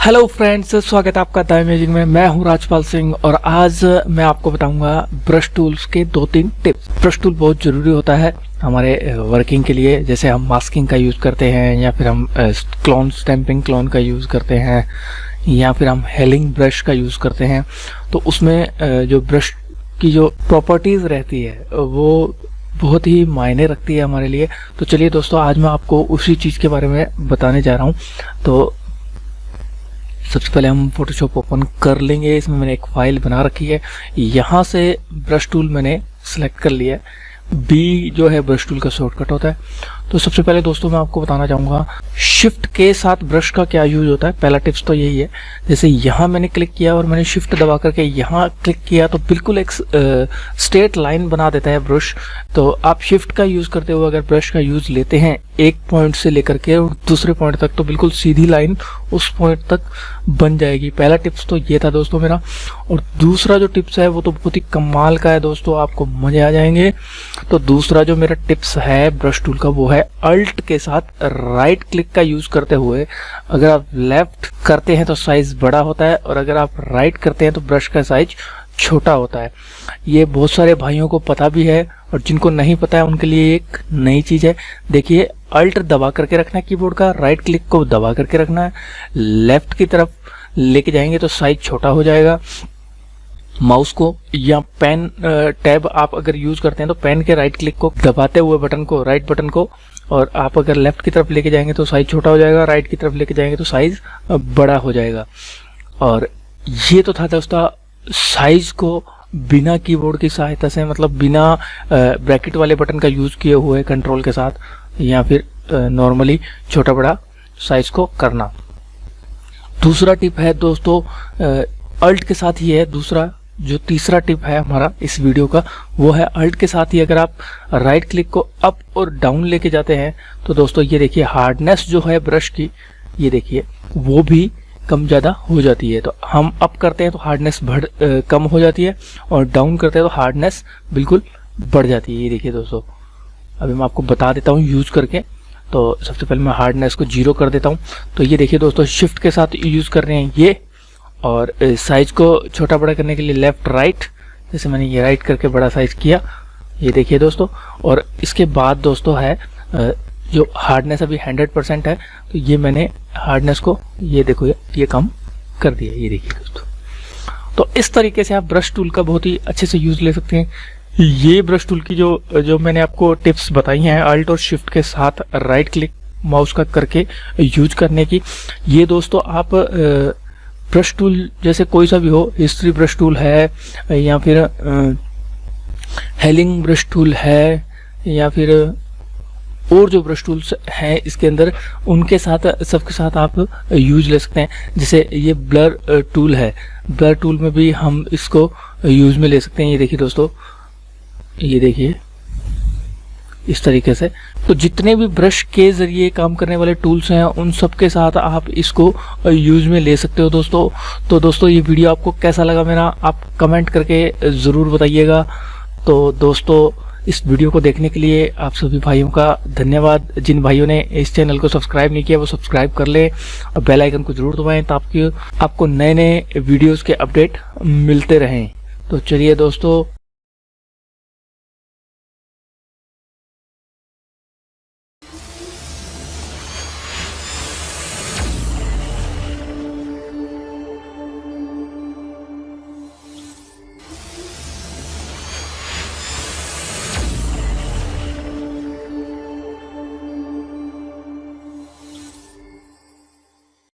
Hello friends, स्वागत है आपका द इमेजिंग में। मैं हूं राजपाल सिंह और आज मैं आपको बताऊंगा ब्रश टूल्स के 2-3 टिप्स। ब्रश टूल बहुत ज़रूरी होता है हमारे वर्किंग के लिए, जैसे हम मास्किंग का यूज़ करते हैं या फिर हम क्लोन स्टैंपिंग क्लोन का यूज़ करते हैं या फिर हम हेलिंग ब्रश का यूज़ करते हैं। तो उसमें जो ब्रश की जो प्रॉपर्टीज़ रहती है वो बहुत ही मायने रखती है हमारे लिए। तो चलिए दोस्तों, आज मैं आपको उसी चीज़ के बारे में बताने जा रहा हूँ। तो सबसे पहले हम फोटोशॉप ओपन कर लेंगे। इसमें मैंने एक फाइल बना रखी है, यहाँ से ब्रश टूल मैंने सेलेक्ट कर लिया है। बी जो है ब्रश टूल का शॉर्टकट होता है। तो सबसे पहले दोस्तों मैं आपको बताना चाहूँगा शिफ्ट के साथ ब्रश का क्या यूज होता है। पहला टिप्स तो यही है, जैसे यहाँ मैंने क्लिक किया और मैंने शिफ्ट दबा करके यहाँ क्लिक किया तो बिल्कुल एक स्ट्रेट लाइन बना देता है ब्रश। तो आप शिफ्ट का यूज करते हुए अगर ब्रश का यूज लेते हैं एक पॉइंट से लेकर के दूसरे पॉइंट तक, तो बिल्कुल सीधी लाइन उस पॉइंट तक बन जाएगी। पहला टिप्स तो ये था दोस्तों मेरा। और दूसरा जो टिप्स है वो तो बहुत ही कमाल का है दोस्तों, आपको मजे आ जाएंगे। तो दूसरा जो मेरा टिप्स है ब्रश टूल का वो है अल्ट के साथ राइट क्लिक का यूज करते हुए अगर आप लेफ्ट करते हैं तो साइज बड़ा होता है और अगर आप राइट करते हैं तो ब्रश का साइज छोटा होता है। ये बहुत सारे भाइयों को पता भी है और जिनको नहीं पता है उनके लिए एक नई चीज है। देखिए, अल्ट दबा करके रखना है कीबोर्ड का, राइट क्लिक को दबा करके रखना है, लेफ्ट की तरफ लेके जाएंगे तो साइज छोटा हो जाएगा। माउस को या पेन टैब आप अगर यूज करते हैं तो पेन के राइट क्लिक को दबाते हुए बटन को, राइट बटन को, और आप अगर लेफ्ट की तरफ लेके जाएंगे तो साइज छोटा हो जाएगा, राइट की तरफ लेके जाएंगे तो साइज बड़ा हो जाएगा। और ये तो था दोस्तों साइज को बिना कीबोर्ड की सहायता से, मतलब बिना ब्रैकेट वाले बटन का यूज किए हुए कंट्रोल के साथ या फिर नॉर्मली छोटा बड़ा साइज को करना। दूसरा टिप है दोस्तों अल्ट के साथ ही है। दूसरा जो तीसरा टिप है हमारा इस वीडियो का वो है अल्ट के साथ ही अगर आप राइट क्लिक को अप और डाउन लेके जाते हैं तो दोस्तों ये देखिए हार्डनेस जो है ब्रश की, ये देखिए वो भी कम ज़्यादा हो जाती है। तो हम अप करते हैं तो हार्डनेस कम हो जाती है और डाउन करते हैं तो हार्डनेस बिल्कुल बढ़ जाती है। ये देखिए दोस्तों, अभी मैं आपको बता देता हूँ यूज करके। तो सबसे पहले मैं हार्डनेस को 0 कर देता हूँ। तो ये देखिए दोस्तों, शिफ्ट के साथ यूज कर रहे हैं ये, और साइज को छोटा बड़ा करने के लिए लेफ्ट राइट, जैसे मैंने ये राइट करके बड़ा साइज किया, ये देखिए दोस्तों। और इसके बाद दोस्तों है जो हार्डनेस अभी 100% है, तो ये मैंने हार्डनेस को ये देखो ये कम कर दिया, ये देखिए दोस्तों। तो इस तरीके से आप ब्रश टूल का बहुत ही अच्छे से यूज ले सकते हैं। ये ब्रश टूल की जो मैंने आपको टिप्स बताई हैं अल्ट और शिफ्ट के साथ राइट क्लिक माउस का करके यूज करने की, ये दोस्तों आप ब्रश टूल जैसे कोई सा भी हो, हिस्ट्री ब्रश टूल है या फिर हेलिंग ब्रश टूल है या फिर और जो ब्रश टूल्स हैं इसके अंदर, उनके साथ सबके साथ आप यूज ले सकते हैं। जैसे ये ब्लर टूल है, ब्लर टूल में भी हम इसको यूज में ले सकते हैं। ये देखिए दोस्तों, ये देखिए इस तरीके से। तो जितने भी ब्रश के जरिए काम करने वाले टूल्स हैं उन सब के साथ आप इसको यूज में ले सकते हो दोस्तों। तो दोस्तों ये वीडियो आपको कैसा लगा मेरा, आप कमेंट करके ज़रूर बताइएगा। तो दोस्तों इस वीडियो को देखने के लिए आप सभी भाइयों का धन्यवाद। जिन भाइयों ने इस चैनल को सब्सक्राइब नहीं किया वो सब्सक्राइब कर ले और बेल आइकन को जरूर दबाएं ताकि आपको नए नए वीडियोस के अपडेट मिलते रहें। तो चलिए दोस्तों,